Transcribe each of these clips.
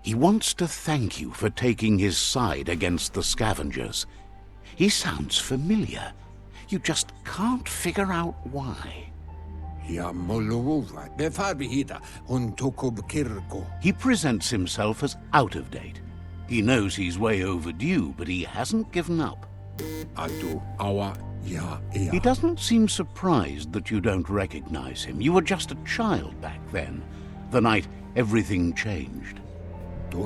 He wants to thank you for taking his side against the scavengers. He sounds familiar. You just can't figure out why. He presents himself as out of date. He knows he's way overdue, but he hasn't given up. He doesn't seem surprised that you don't recognize him. You were just a child back then, the night everything changed. There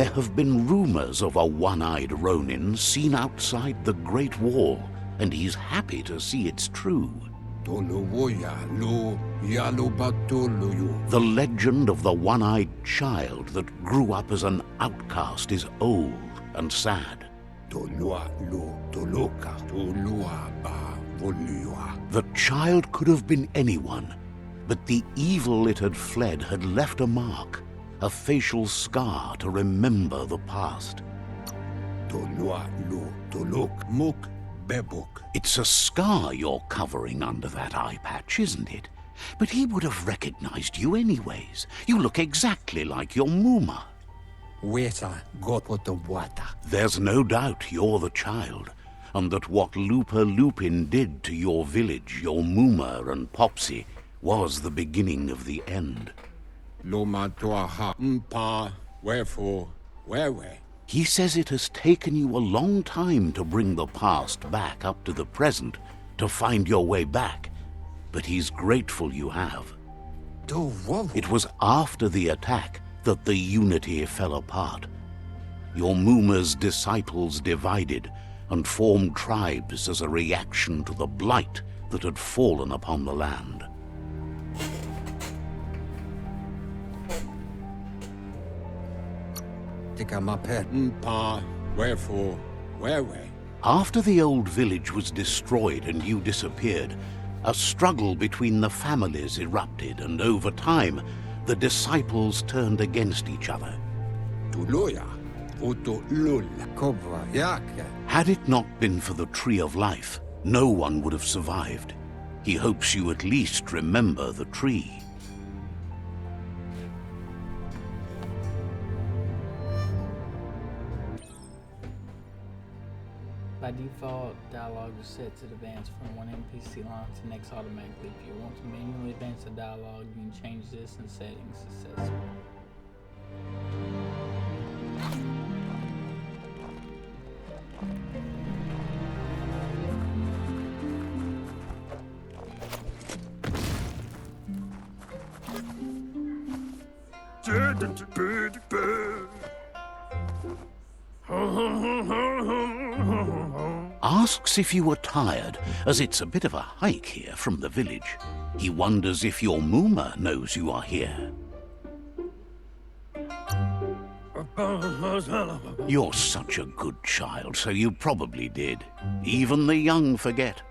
have been rumors of a one-eyed Ronin seen outside the Great Wall, and he's happy to see it's true. The legend of the one-eyed child that grew up as an outcast is old and sad. The child could have been anyone, but the evil it had fled had left a mark, a facial scar to remember the past. It's a scar you're covering under that eye patch, isn't it? But he would have recognized you anyways. You look exactly like your Muma. There's no doubt you're the child, and that what Lupa Lupin did to your village, your Muma and Popsy, was the beginning of the end. He says it has taken you a long time to bring the past back up to the present, to find your way back, but he's grateful you have. It was after the attack that the unity fell apart. Your Muma's disciples divided and formed tribes as a reaction to the blight that had fallen upon the land. After the old village was destroyed and you disappeared, a struggle between the families erupted, and over time, the disciples turned against each other. Had it not been for the Tree of Life, no one would have survived. He hopes you at least remember the tree. By default, dialogue is set to advance from one NPC line to next automatically. If you want to manually advance the dialogue, you can change this in settings successfully. Asks if you were tired, as it's a bit of a hike here from the village. He wonders if your Muma knows you are here. You're such a good child, so you probably did. Even the young forget.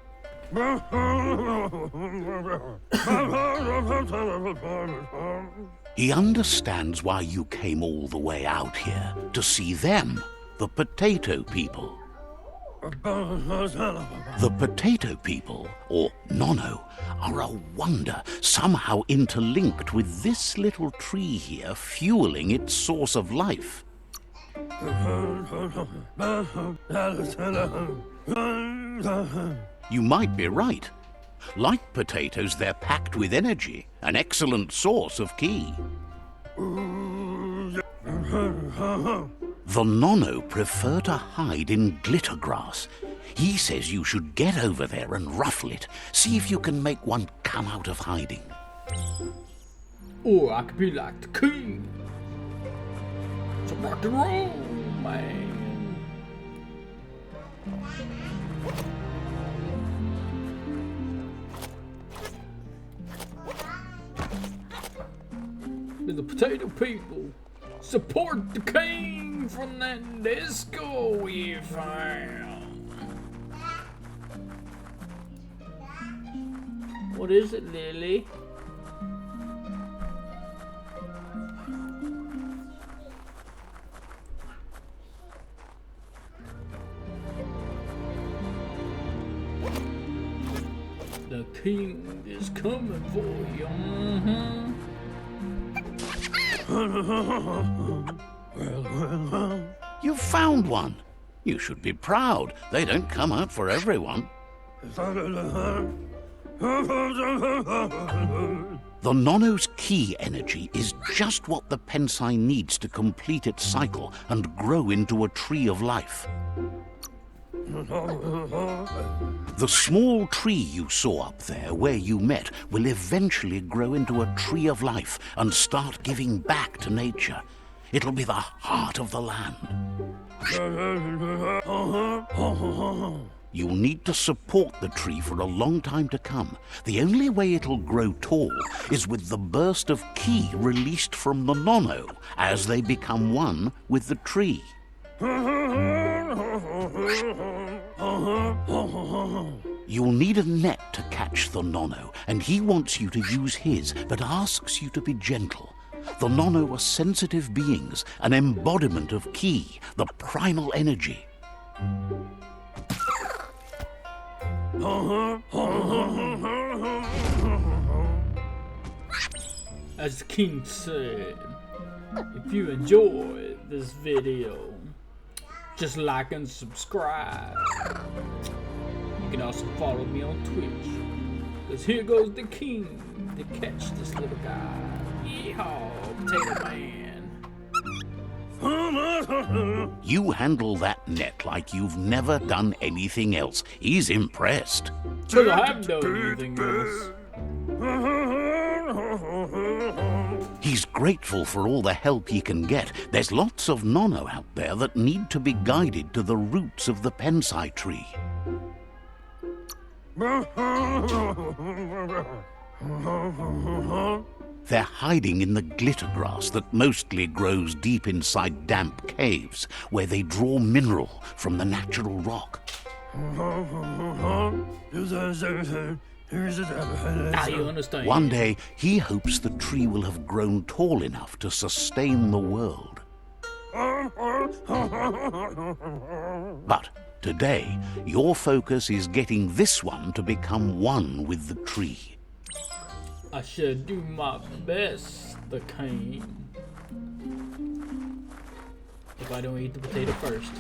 He understands why you came all the way out here, to see them, the potato people. The potato people, or Nono, are a wonder, somehow interlinked with this little tree here, fueling its source of life. You might be right. Like potatoes, they're packed with energy, an excellent source of ki. The Nono prefer to hide in glitter grass. He says you should get over there and ruffle it. See if you can make one come out of hiding. Or I could be like the king. So rock and roll, man. With the potato people. Support the king from that disco we found. What is it, Lily? The The king is coming for you. You found one. You should be proud. They don't come out for everyone. The Nono's key energy is just what the Pensai needs to complete its cycle and grow into a tree of life. The small tree you saw up there where you met will eventually grow into a tree of life and start giving back to nature. It'll be the heart of the land. You'll need to support the tree for a long time to come. The only way it'll grow tall is with the burst of ki released from the Nono as they become one with the tree. You'll need a net to catch the Nono, and he wants you to use his, but asks you to be gentle. The Nono are sensitive beings, an embodiment of ki, the primal energy. As the king said, if you enjoyed this video, just like and subscribe. You can also follow me on Twitch, because here goes the king to catch this little guy. Yeehaw, Potato Man. You handle that net like you've never done anything else. He's impressed. Because I haven't done anything else. He's grateful for all the help he can get. There's lots of Nono out there that need to be guided to the roots of the Pensai tree. They're hiding in the glitter grass that mostly grows deep inside damp caves, where they draw mineral from the natural rock. Now you understand. One day, he hopes the tree will have grown tall enough to sustain the world. But today, your focus is getting this one to become one with the tree. I should do my best, the king. If I don't eat the potato first.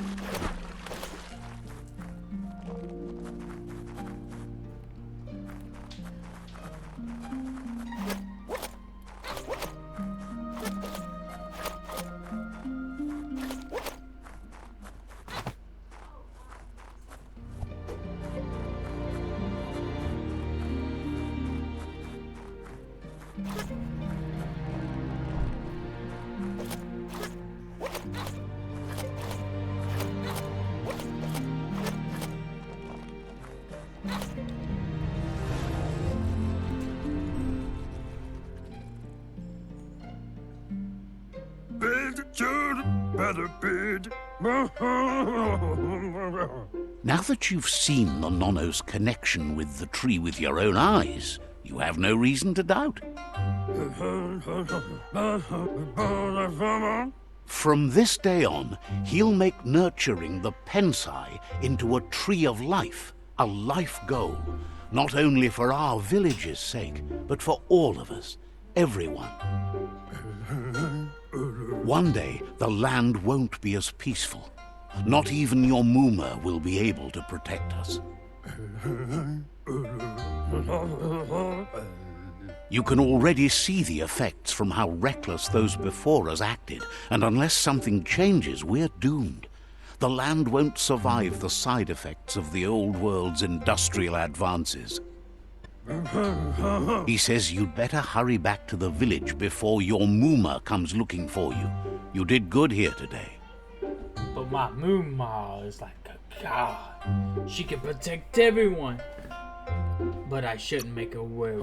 Now that you've seen the Nono's connection with the tree with your own eyes, you have no reason to doubt. From this day on, he'll make nurturing the Pensai into a tree of life, a life goal, not only for our village's sake, but for all of us, everyone. One day, the land won't be as peaceful. Not even your Muma will be able to protect us. You can already see the effects from how reckless those before us acted, and unless something changes, we're doomed. The land won't survive the side effects of the old world's industrial advances. He says you'd better hurry back to the village before your Muma comes looking for you. You did good here today. But my Moonma is like a god. She can protect everyone. But I shouldn't make her worry.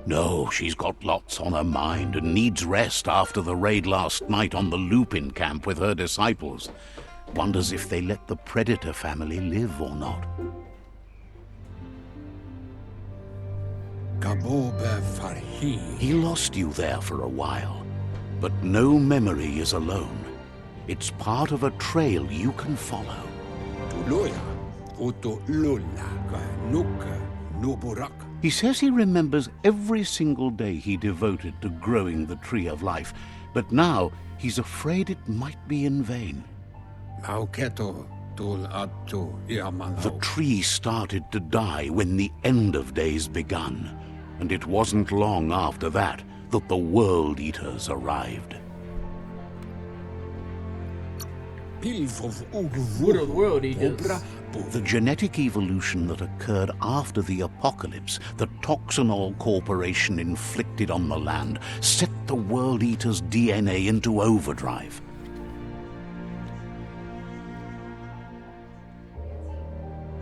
No, she's got lots on her mind and needs rest after the raid last night on the Lupin camp with her disciples. Wonders if they let the Predator family live or not. He lost you there for a while, but no memory is alone. It's part of a trail you can follow. He says he remembers every single day he devoted to growing the Tree of Life, but now he's afraid it might be in vain. The tree started to die when the end of days begun, and it wasn't long after that that the World Eaters arrived. What are the World Eaters? The genetic evolution that occurred after the apocalypse that Toxanol Corporation inflicted on the land set the World Eater's DNA into overdrive.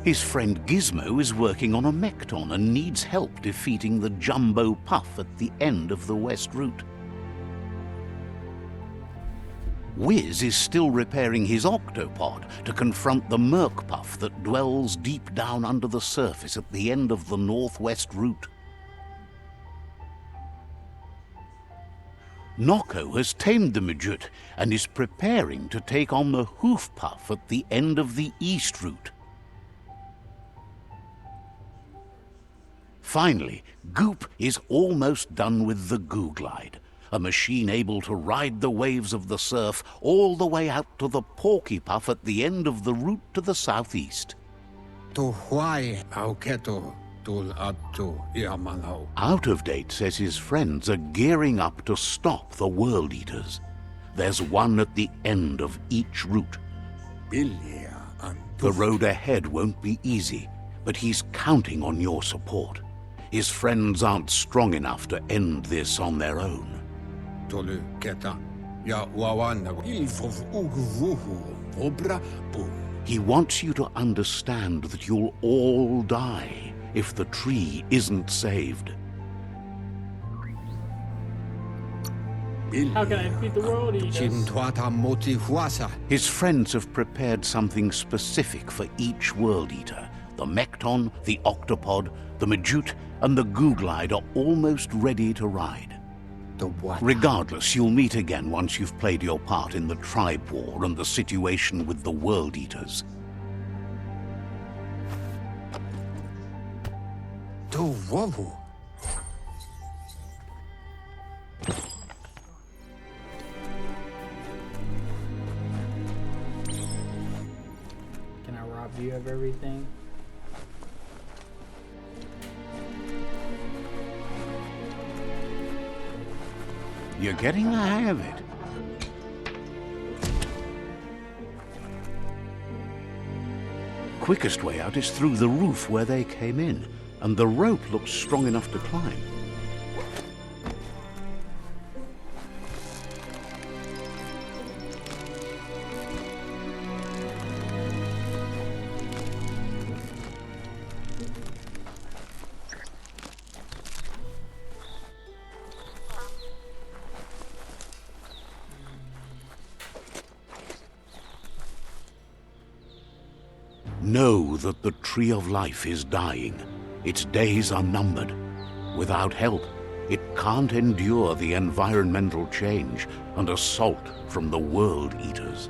His friend Gizmo is working on a Mekton and needs help defeating the Jumbo Puff at the end of the West Route. Wiz is still repairing his octopod to confront the Merc Puff that dwells deep down under the surface at the end of the Northwest Route. Nocco has tamed the Midget and is preparing to take on the Hoof Puff at the end of the East Route. Finally, Goop is almost done with the Goo Glide, a machine able to ride the waves of the surf all the way out to the Porky Puff at the end of the route to the southeast. Out of Date says his friends are gearing up to stop the World Eaters. There's one at the end of each route. The road ahead won't be easy, but he's counting on your support. His friends aren't strong enough to end this on their own. He wants you to understand that you'll all die if the tree isn't saved. How can I defeat the World Eaters? His friends have prepared something specific for each World Eater. The Mekton, the Octopod, the Majute, and the Goo Glide are almost ready to ride. Regardless, you'll meet again once you've played your part in the tribe war and the situation with the World Eaters. Can I rob you of everything? You're getting the hang of it. Quickest way out is through the roof where they came in, and the rope looks strong enough to climb. Know that the Tree of Life is dying. Its days are numbered. Without help, it can't endure the environmental change and assault from the World Eaters.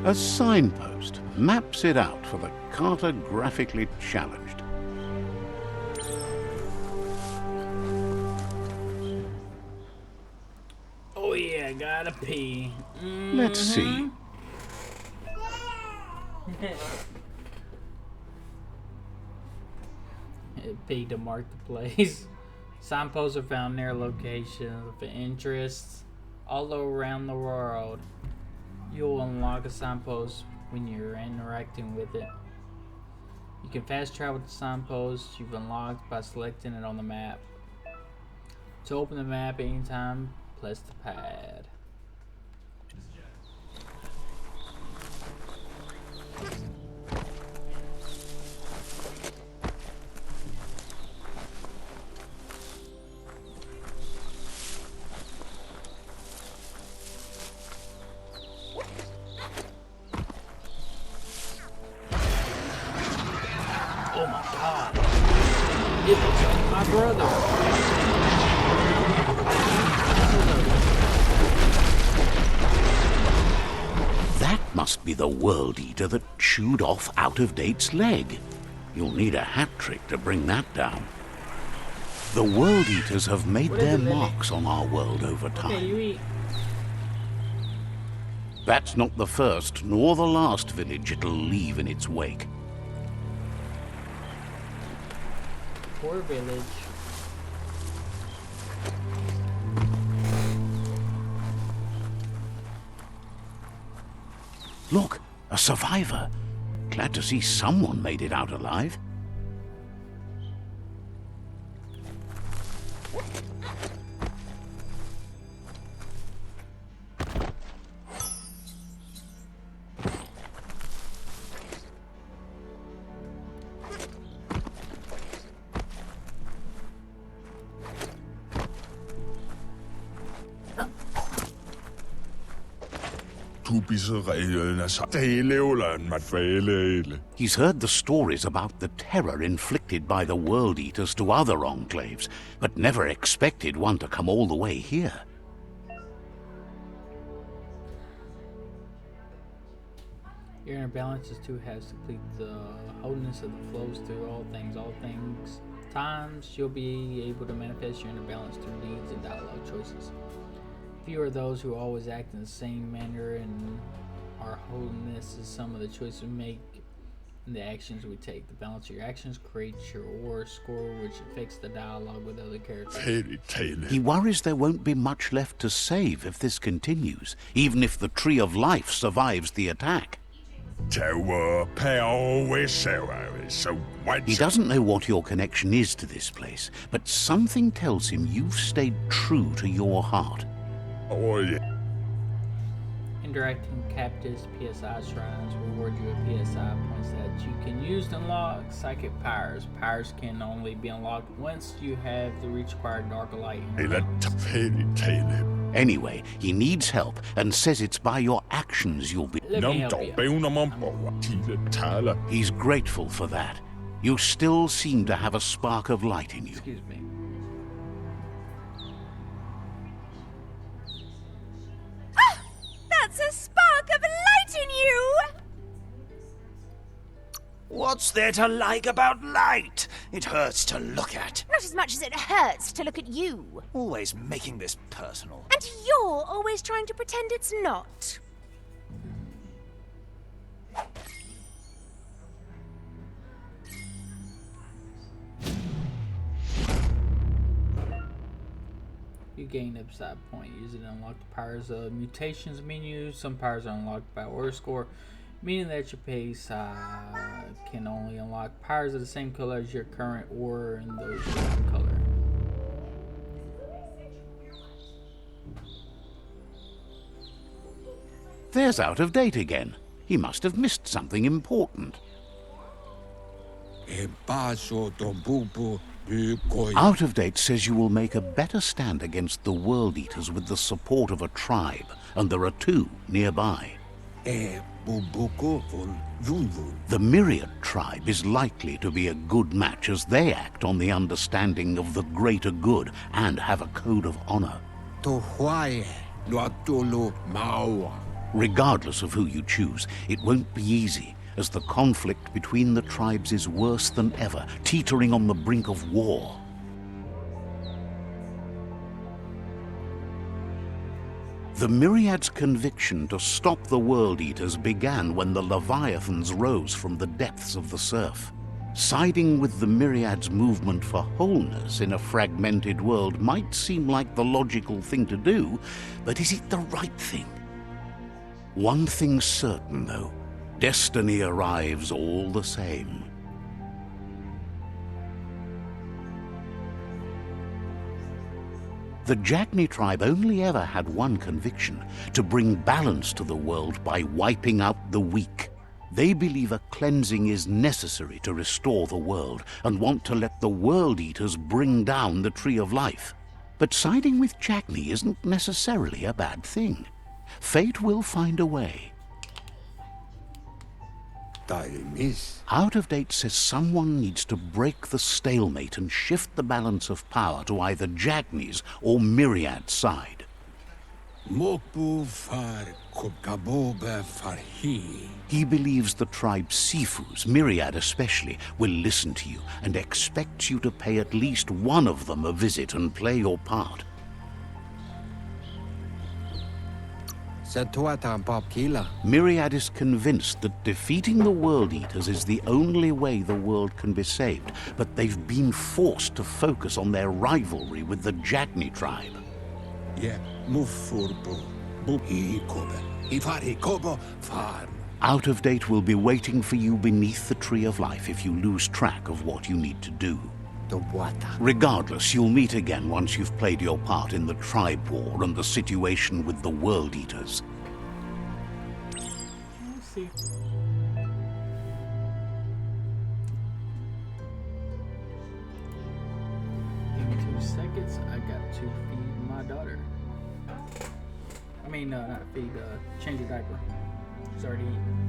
A signpost maps it out for the cartographically challenged. Oh yeah, gotta pee. Let's see. Pee to mark the place. Signposts are found near locations of interest all around the world. You'll unlock a signpost when you're interacting with it. You can fast travel to the signpost you've unlocked by selecting it on the map. To open the map anytime, press the pad. God. It looks like my brother. That must be the World Eater that chewed off Out-of-Date's leg. You'll need a hat trick to bring that down. The World Eaters have made their marks on our world over time. Okay, you eat. That's not the first nor the last village it'll leave in its wake. Poor village. Look, a survivor. Glad to see someone made it out alive. He's heard the stories about the terror inflicted by the World Eaters to other enclaves, but never expected one to come all the way here. Your inner balance is too has to complete the wholeness of the flows through all things. Times you'll be able to manifest your inner balance through deeds and dialogue choices. Few are those who always act in the same manner, and our wholeness is some of the choices we make and the actions we take. The balance of your actions creates your aura score, which affects the dialogue with other characters. He worries there won't be much left to save if this continues, even if the Tree of Life survives the attack. He doesn't know what your connection is to this place, but something tells him you've stayed true to your heart. Interacting captives, PSI shrines reward you with PSI points that you can use to unlock psychic powers. Powers can only be unlocked once you have the required dark light. Anyway, he needs help and says it's by your actions you'll be. Let me help you. He's grateful for that. You still seem to have a spark of light in you. Excuse me. That's a spark of light in you! What's there to like about light? It hurts to look at. Not as much as it hurts to look at you. Always making this personal. And you're always trying to pretend it's not. You gain upside point. Use it to unlock the powers of mutations menu. Some powers are unlocked by aura score, meaning that your pace can only unlock powers of the same color as your current aura and those different color. There's Out of Date again. He must have missed something important. Out of Date says you will make a better stand against the World Eaters with the support of a tribe, and there are two nearby. The Myriad tribe is likely to be a good match, as they act on the understanding of the greater good and have a code of honor. Regardless of who you choose, it won't be easy, as the conflict between the tribes is worse than ever, teetering on the brink of war. The Myriad's conviction to stop the World Eaters began when the Leviathans rose from the depths of the surf. Siding with the Myriad's movement for wholeness in a fragmented world might seem like the logical thing to do, but is it the right thing? One thing's certain, though. Destiny arrives all the same. The Jagni tribe only ever had one conviction: to bring balance to the world by wiping out the weak. They believe a cleansing is necessary to restore the world, and want to let the World Eaters bring down the Tree of Life. But siding with Jagni isn't necessarily a bad thing. Fate will find a way. Out of Date says someone needs to break the stalemate and shift the balance of power to either Jagni's or Myriad's side. Mokbu far kubgaboba farhi. He believes the tribe Sifus, Myriad especially, will listen to you and expects you to pay at least one of them a visit and play your part. Satuatan pop kila. Myriad is convinced that defeating the World Eaters is the only way the world can be saved, but they've been forced to focus on their rivalry with the Jagni tribe. Yeah, mufurbo. Buhi kobe. Ifari kobo far. Out of Date will be waiting for you beneath the Tree of Life if you lose track of what you need to do. Regardless, you'll meet again once you've played your part in the tribe war and the situation with the World Eaters. Let's see. Give me 2 seconds. I got to feed my daughter. I mean, not feed, change her diaper. She's already eaten.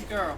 Girl.